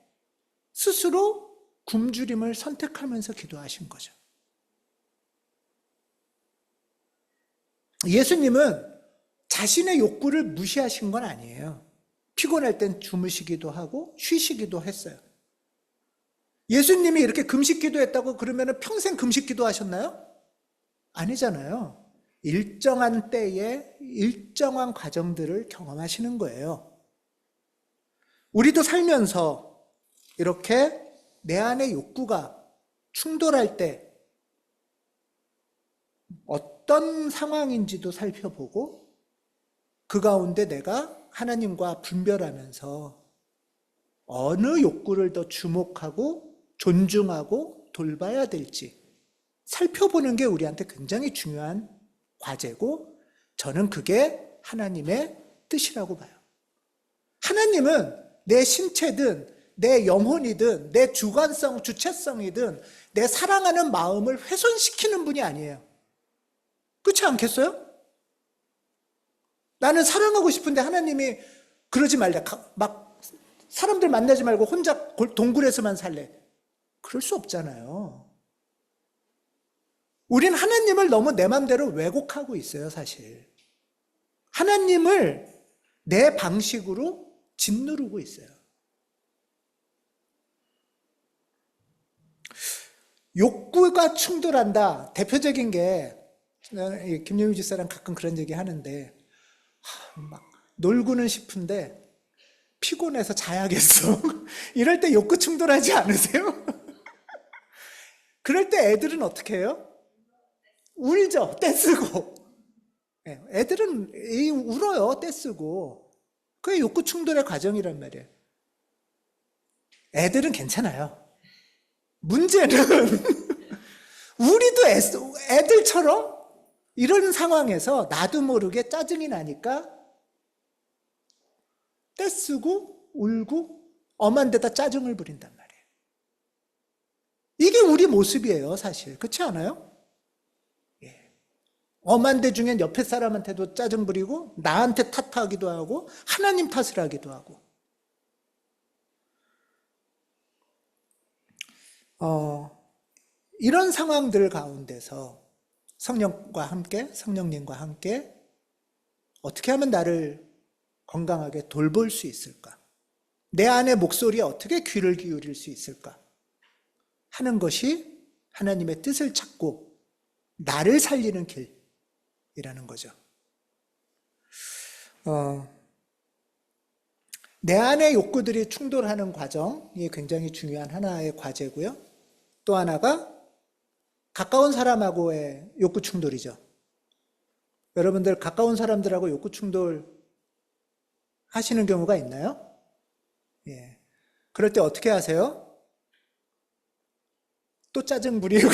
스스로 굶주림을 선택하면서 기도하신 거죠. 예수님은 자신의 욕구를 무시하신 건 아니에요. 피곤할 땐 주무시기도 하고 쉬시기도 했어요. 예수님이 이렇게 금식 기도했다고 그러면 평생 금식 기도하셨나요? 아니잖아요. 일정한 때에 일정한 과정들을 경험하시는 거예요. 우리도 살면서 이렇게 내 안의 욕구가 충돌할 때 어떤 상황인지도 살펴보고 그 가운데 내가 하나님과 분별하면서 어느 욕구를 더 주목하고 존중하고 돌봐야 될지 살펴보는 게 우리한테 굉장히 중요한 과제고 저는 그게 하나님의 뜻이라고 봐요. 하나님은 내 신체든 내 영혼이든 내 주관성, 주체성이든 내 사랑하는 마음을 훼손시키는 분이 아니에요. 그렇지 않겠어요? 나는 사랑하고 싶은데 하나님이 그러지 말래. 막 사람들 만나지 말고 혼자 동굴에서만 살래. 그럴 수 없잖아요. 우린 하나님을 너무 내 맘대로 왜곡하고 있어요, 사실. 하나님을 내 방식으로 짓누르고 있어요. 욕구가 충돌한다. 대표적인 게 김용희 집사랑 가끔 그런 얘기 하는데 막 놀고는 싶은데 피곤해서 자야겠어. 이럴 때 욕구 충돌하지 않으세요? 그럴 때 애들은 어떻게 해요? 울죠. 떼쓰고. 애들은 울어요. 떼쓰고. 그게 욕구 충돌의 과정이란 말이에요. 애들은 괜찮아요. 문제는 우리도 애들처럼 이런 상황에서 나도 모르게 짜증이 나니까 떼쓰고 울고 엄한 데다 짜증을 부린단 말이에요. 이게 우리 모습이에요, 사실. 그렇지 않아요? 엄한 데 중엔 옆에 사람한테도 짜증 부리고 나한테 탓하기도 하고 하나님 탓을 하기도 하고 이런 상황들 가운데서 성령과 함께 성령님과 함께 어떻게 하면 나를 건강하게 돌볼 수 있을까? 내 안의 목소리에 어떻게 귀를 기울일 수 있을까? 하는 것이 하나님의 뜻을 찾고 나를 살리는 길이라는 거죠. 내 안의 욕구들이 충돌하는 과정이 굉장히 중요한 하나의 과제고요. 또 하나가 가까운 사람하고의 욕구 충돌이죠. 여러분들 가까운 사람들하고 욕구 충돌 하시는 경우가 있나요? 예. 그럴 때 어떻게 하세요? 또 짜증 부리고.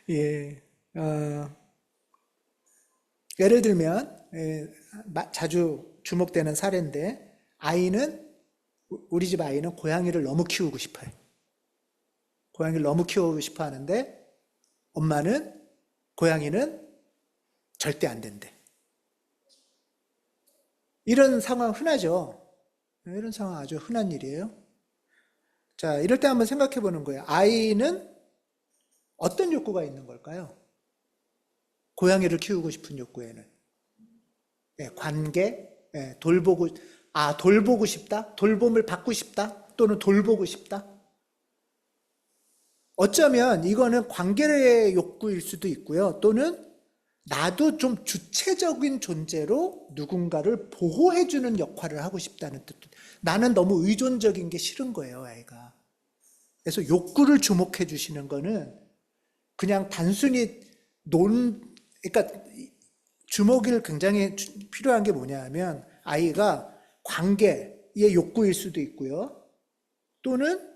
예. 예를 들면, 자주 주목되는 사례인데, 우리 집 아이는 고양이를 너무 키우고 싶어요. 고양이를 너무 키우고 싶어 하는데, 엄마는 고양이는 절대 안 된대. 이런 상황 흔하죠? 이런 상황 아주 흔한 일이에요. 자, 이럴 때 한번 생각해 보는 거예요. 아이는 어떤 욕구가 있는 걸까요? 고양이를 키우고 싶은 욕구에는. 관계, 돌보고 싶다? 돌봄을 받고 싶다? 또는 돌보고 싶다? 어쩌면 이거는 관계의 욕구일 수도 있고요. 또는 나도 좀 주체적인 존재로 누군가를 보호해주는 역할을 하고 싶다는 뜻. 나는 너무 의존적인 게 싫은 거예요, 아이가. 그래서 욕구를 주목해 주시는 거는 그냥 단순히 그러니까 주목이 굉장히 필요한 게 뭐냐 하면 아이가 관계의 욕구일 수도 있고요. 또는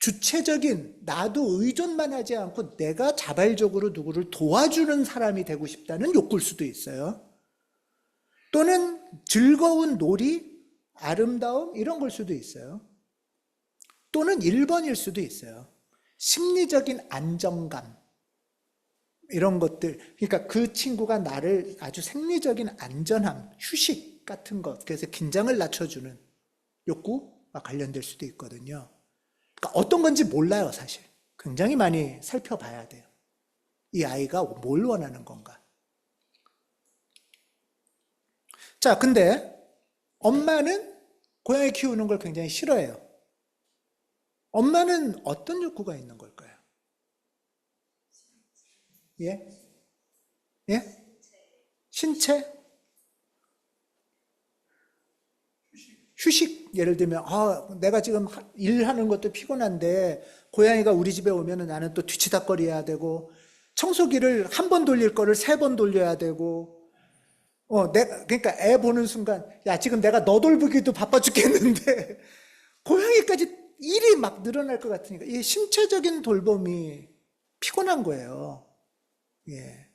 주체적인 나도 의존만 하지 않고 내가 자발적으로 누구를 도와주는 사람이 되고 싶다는 욕구일 수도 있어요. 또는 즐거운 놀이, 아름다움 이런 걸 수도 있어요. 또는 1번일 수도 있어요. 심리적인 안정감 이런 것들. 그러니까 그 친구가 나를 아주 생리적인 안전함, 휴식 같은 것, 그래서 긴장을 낮춰주는 욕구와 관련될 수도 있거든요. 그러니까 어떤 건지 몰라요, 사실. 굉장히 많이 살펴봐야 돼요. 이 아이가 뭘 원하는 건가. 자, 근데 엄마는 고양이 키우는 걸 굉장히 싫어해요. 엄마는 어떤 욕구가 있는 걸까요? 예? 예? 신체? 휴식, 예를 들면, 내가 지금 일하는 것도 피곤한데, 고양이가 우리 집에 오면 나는 또 뒤치다꺼리해야 되고, 청소기를 한 번 돌릴 거를 3번 돌려야 되고, 그러니까 애 보는 순간, 야, 지금 내가 너 돌보기도 바빠 죽겠는데, 고양이까지 일이 막 늘어날 것 같으니까, 이 신체적인 돌봄이 피곤한 거예요. 예.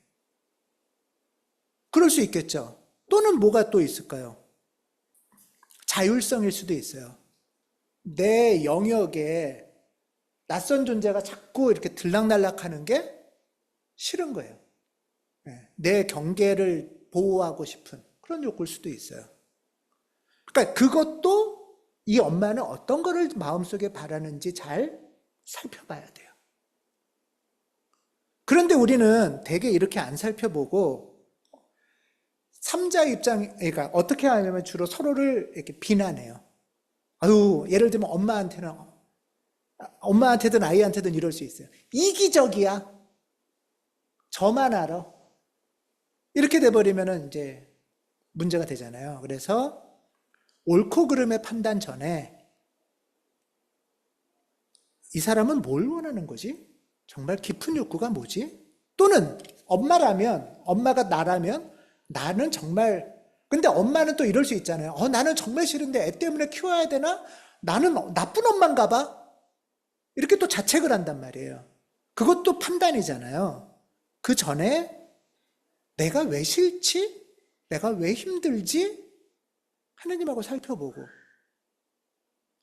그럴 수 있겠죠. 또는 뭐가 또 있을까요? 자율성일 수도 있어요. 내 영역에 낯선 존재가 자꾸 이렇게 들락날락하는 게 싫은 거예요. 내 경계를 보호하고 싶은 그런 욕구일 수도 있어요. 그러니까 그것도 이 엄마는 어떤 거를 마음속에 바라는지 잘 살펴봐야 돼요. 그런데 우리는 되게 이렇게 안 살펴보고 3자 입장, 그러니까 어떻게 하냐면 주로 서로를 이렇게 비난해요. 예를 들면 엄마한테든 아이한테든 이럴 수 있어요. 이기적이야. 저만 알아. 이렇게 돼버리면 이제 문제가 되잖아요. 그래서 옳고 그름의 판단 전에 이 사람은 뭘 원하는 거지? 정말 깊은 욕구가 뭐지? 또는 엄마가 나라면 나는 정말, 근데 엄마는 또 이럴 수 있잖아요. 나는 정말 싫은데 애 때문에 키워야 되나? 나는 나쁜 엄마인가 봐. 이렇게 또 자책을 한단 말이에요. 그것도 판단이잖아요. 그 전에 내가 왜 싫지? 내가 왜 힘들지? 하느님하고 살펴보고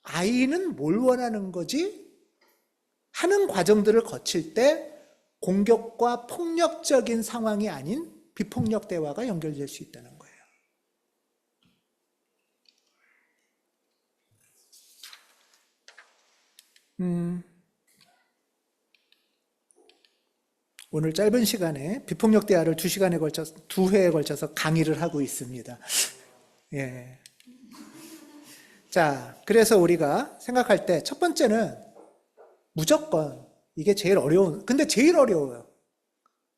아이는 뭘 원하는 거지? 하는 과정들을 거칠 때 공격과 폭력적인 상황이 아닌 비폭력 대화가 연결될 수 있다는 거예요. 오늘 짧은 시간에 비폭력 대화를 2회에 걸쳐서 강의를 하고 있습니다. 예. 자, 그래서 우리가 생각할 때 첫 번째는 무조건 이게 제일 근데 제일 어려워요.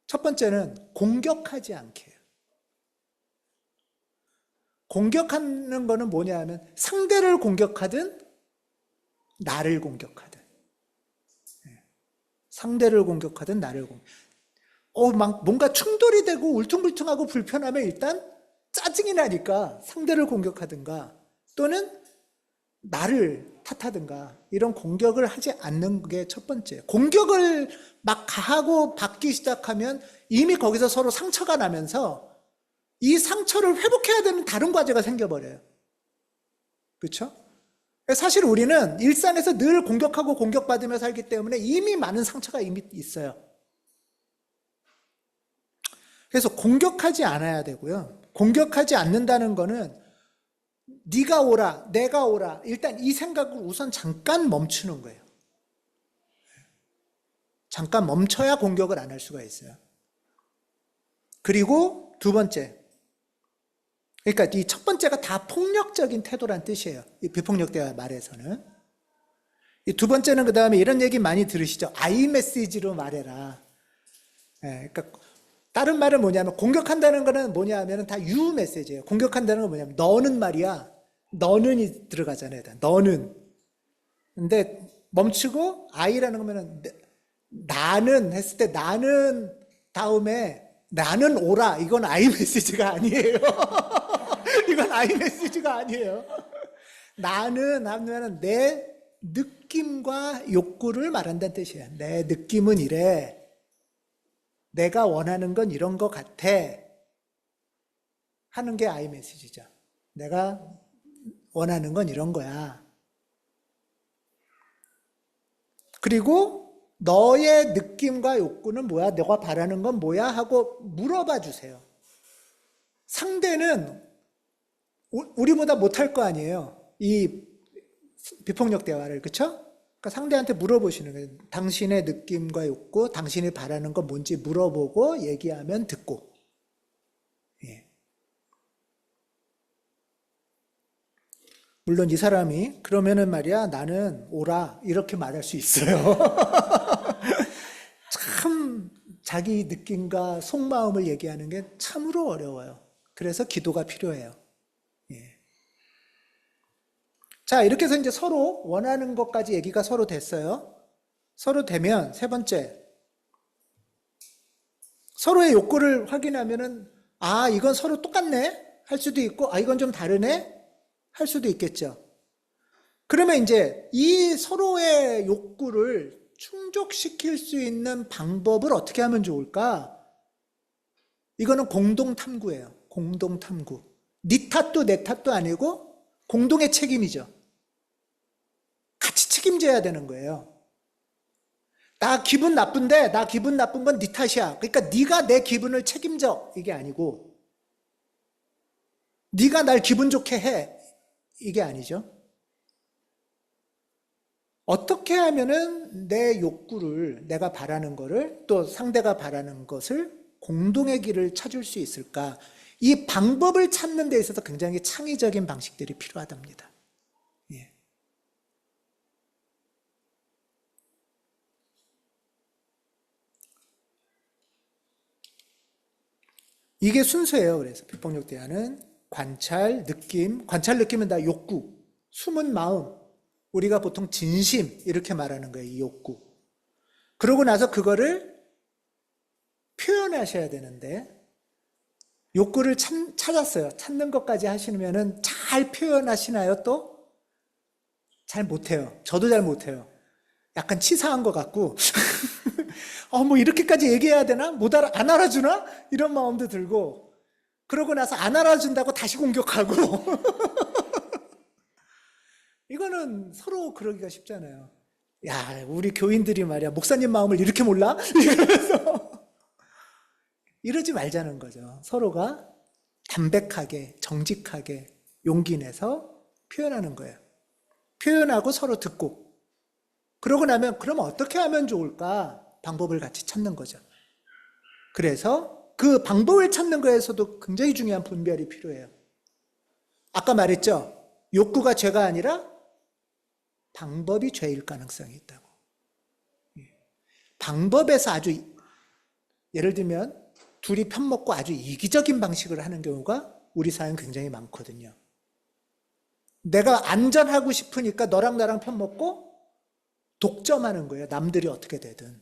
첫 번째는 공격하지 않게 해요. 공격하는 거는 뭐냐 하면 상대를 공격하든 나를 공격하든. 상대를 공격하든 나를 막 뭔가 충돌이 되고 울퉁불퉁하고 불편하면 일단 짜증이 나니까 상대를 공격하든가 또는 나를 탓하든가 이런 공격을 하지 않는 게 첫 번째. 공격을 막 가하고 받기 시작하면 이미 거기서 서로 상처가 나면서 이 상처를 회복해야 되는 다른 과제가 생겨버려요. 그렇죠? 사실 우리는 일상에서 늘 공격하고 공격받으며 살기 때문에 이미 많은 상처가 이미 있어요. 그래서 공격하지 않아야 되고요. 공격하지 않는다는 거는 네가 오라, 내가 오라. 일단 이 생각을 우선 잠깐 멈추는 거예요. 잠깐 멈춰야 공격을 안 할 수가 있어요. 그리고 두 번째. 그러니까 이 첫 번째가 다 폭력적인 태도란 뜻이에요. 이 비폭력 대화 말에서는. 이 두 번째는 그 다음에 이런 얘기 많이 들으시죠. I 메시지로 말해라. 그러니까 다른 말은 뭐냐면 공격한다는 거는 뭐냐 하면 다 you 메시지예요. 공격한다는 건 뭐냐면 너는 말이야. 너는이 들어가잖아요. 너는. 근데 멈추고 I라는 거면은 나는 했을 때 나는 다음에 나는 오라. 이건 I 메시지가 아니에요. 이건 I 메시지가 아니에요. 나는 하면은 내 느낌과 욕구를 말한다는 뜻이에요. 내 느낌은 이래. 내가 원하는 건 이런 것 같아. 하는 게 I 메시지죠. 내가 원하는 건 이런 거야. 그리고 너의 느낌과 욕구는 뭐야? 너가 바라는 건 뭐야? 하고 물어봐 주세요. 상대는 우리보다 못할 거 아니에요. 이 비폭력 대화를. 그렇죠? 그러니까 상대한테 물어보시는 거예요. 당신의 느낌과 욕구, 당신이 바라는 건 뭔지 물어보고 얘기하면 듣고. 예. 물론 이 사람이 그러면은 말이야 나는 오라 이렇게 말할 수 있어요. 참 자기 느낌과 속마음을 얘기하는 게 참으로 어려워요. 그래서 기도가 필요해요. 예. 자, 이렇게 해서 이제 서로 원하는 것까지 얘기가 서로 됐어요. 서로 되면 세 번째, 서로의 욕구를 확인하면은 아, 이건 서로 똑같네 할 수도 있고 아, 이건 좀 다르네 할 수도 있겠죠. 그러면 이제 이 서로의 욕구를 충족시킬 수 있는 방법을 어떻게 하면 좋을까? 이거는 공동 탐구예요. 공동 탐구. 네 탓도 내 탓도 아니고 공동의 책임이죠. 같이 책임져야 되는 거예요. 나 기분 나쁜데 나 기분 나쁜 건 네 탓이야. 그러니까 네가 내 기분을 책임져. 이게 아니고 네가 날 기분 좋게 해. 이게 아니죠. 어떻게 하면은 내 욕구를 내가 바라는 거를 또 상대가 바라는 것을 공동의 길을 찾을 수 있을까? 이 방법을 찾는 데 있어서 굉장히 창의적인 방식들이 필요하답니다. 예. 이게 순서예요. 그래서 비폭력 대화는 관찰, 느낌은 다 욕구, 숨은 마음, 우리가 보통 진심 이렇게 말하는 거예요. 이 욕구. 그러고 나서 그거를 표현하셔야 되는데 욕구를 찾았어요. 찾는 것까지 하시면은 잘 표현하시나요? 또? 잘 못해요. 저도 잘 못해요. 약간 치사한 것 같고 뭐 이렇게까지 얘기해야 되나? 안 알아주나? 이런 마음도 들고 그러고 나서 안 알아준다고 다시 공격하고 이거는 서로 그러기가 쉽잖아요. 야, 우리 교인들이 말이야 목사님 마음을 이렇게 몰라? 이러면서 이러지 말자는 거죠. 서로가 담백하게 정직하게 용기 내서 표현하는 거예요. 표현하고 서로 듣고 그러고 나면 그럼 어떻게 하면 좋을까? 방법을 같이 찾는 거죠. 그래서 그 방법을 찾는 거에서도 굉장히 중요한 분별이 필요해요. 아까 말했죠. 욕구가 죄가 아니라 방법이 죄일 가능성이 있다고. 방법에서 아주 예를 들면 둘이 편먹고 아주 이기적인 방식을 하는 경우가 우리 사회는 굉장히 많거든요. 내가 안전하고 싶으니까 너랑 나랑 편먹고 독점하는 거예요. 남들이 어떻게 되든.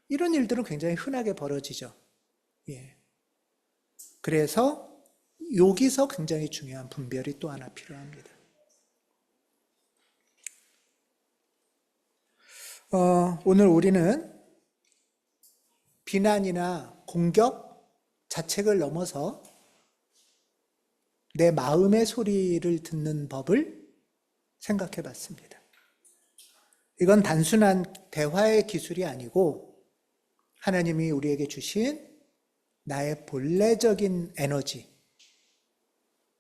이런 일들은 굉장히 흔하게 벌어지죠. 예. 그래서 여기서 굉장히 중요한 분별이 또 하나 필요합니다. 오늘 우리는 비난이나 공격, 자책을 넘어서 내 마음의 소리를 듣는 법을 생각해 봤습니다. 이건 단순한 대화의 기술이 아니고 하나님이 우리에게 주신 나의 본래적인 에너지,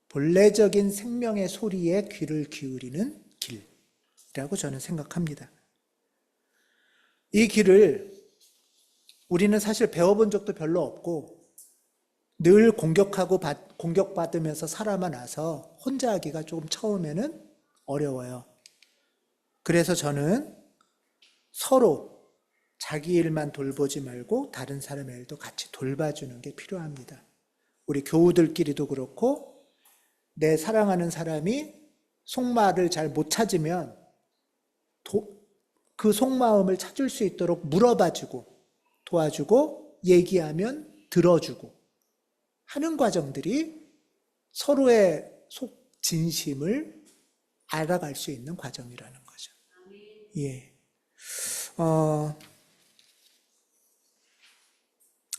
본래적인 생명의 소리에 귀를 기울이는 길이라고 저는 생각합니다. 이 길을 우리는 사실 배워본 적도 별로 없고 늘 공격받으면서 살아만 와서 혼자 하기가 조금 처음에는 어려워요. 그래서 저는 서로 자기 일만 돌보지 말고 다른 사람의 일도 같이 돌봐주는 게 필요합니다. 우리 교우들끼리도 그렇고 내 사랑하는 사람이 속말을 잘 못 찾으면 그 속마음을 찾을 수 있도록 물어봐주고 도와주고 얘기하면 들어주고 하는 과정들이 서로의 속 진심을 알아갈 수 있는 과정이라는 거죠. 예.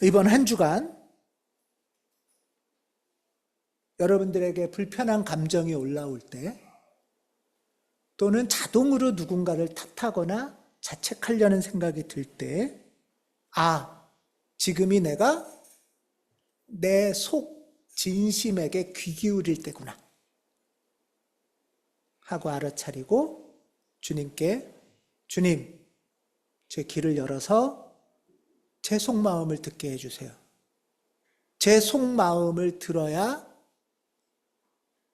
이번 한 주간 여러분들에게 불편한 감정이 올라올 때 또는 자동으로 누군가를 탓하거나 자책하려는 생각이 들 때, 지금이 내가 내 속 진심에게 귀 기울일 때구나 하고 알아차리고 주님께, 주님, 제 귀를 열어서 제 속마음을 듣게 해주세요. 제 속마음을 들어야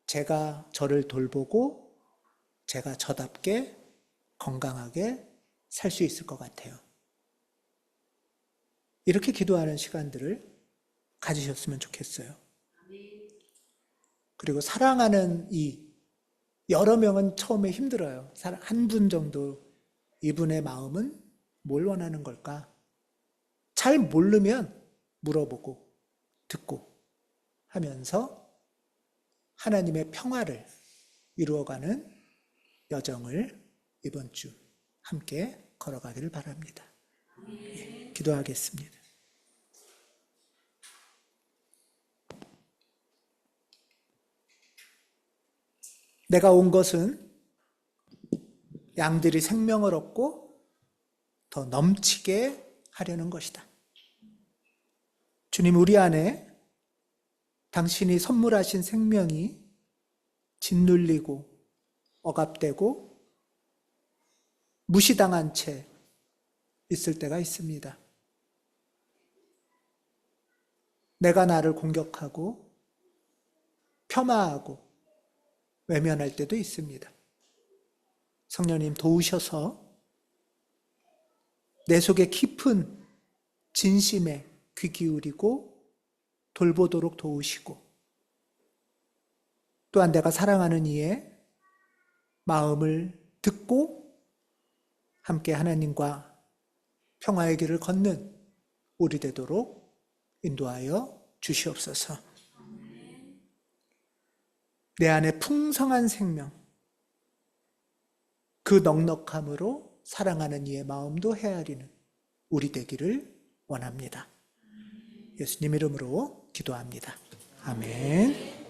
제가 저를 돌보고 제가 저답게 건강하게 살 수 있을 것 같아요. 이렇게 기도하는 시간들을 가지셨으면 좋겠어요. 그리고 사랑하는 여러 명은 처음에 힘들어요. 한 분 정도 이분의 마음은 뭘 원하는 걸까? 잘 모르면 물어보고 듣고 하면서 하나님의 평화를 이루어가는 여정을 이번 주 함께 걸어가기를 바랍니다. 예, 기도하겠습니다. 내가 온 것은 양들이 생명을 얻고 더 넘치게 하려는 것이다. 주님, 우리 안에 당신이 선물하신 생명이 짓눌리고 억압되고 무시당한 채 있을 때가 있습니다. 내가 나를 공격하고 폄하하고 외면할 때도 있습니다. 성령님 도우셔서 내 속에 깊은 진심에 귀 기울이고 돌보도록 도우시고 또한 내가 사랑하는 이의 마음을 듣고 함께 하나님과 평화의 길을 걷는 우리 되도록 인도하여 주시옵소서. 내 안에 풍성한 생명, 그 넉넉함으로 사랑하는 이의 마음도 헤아리는 우리 되기를 원합니다. 예수님 이름으로 기도합니다. 아멘.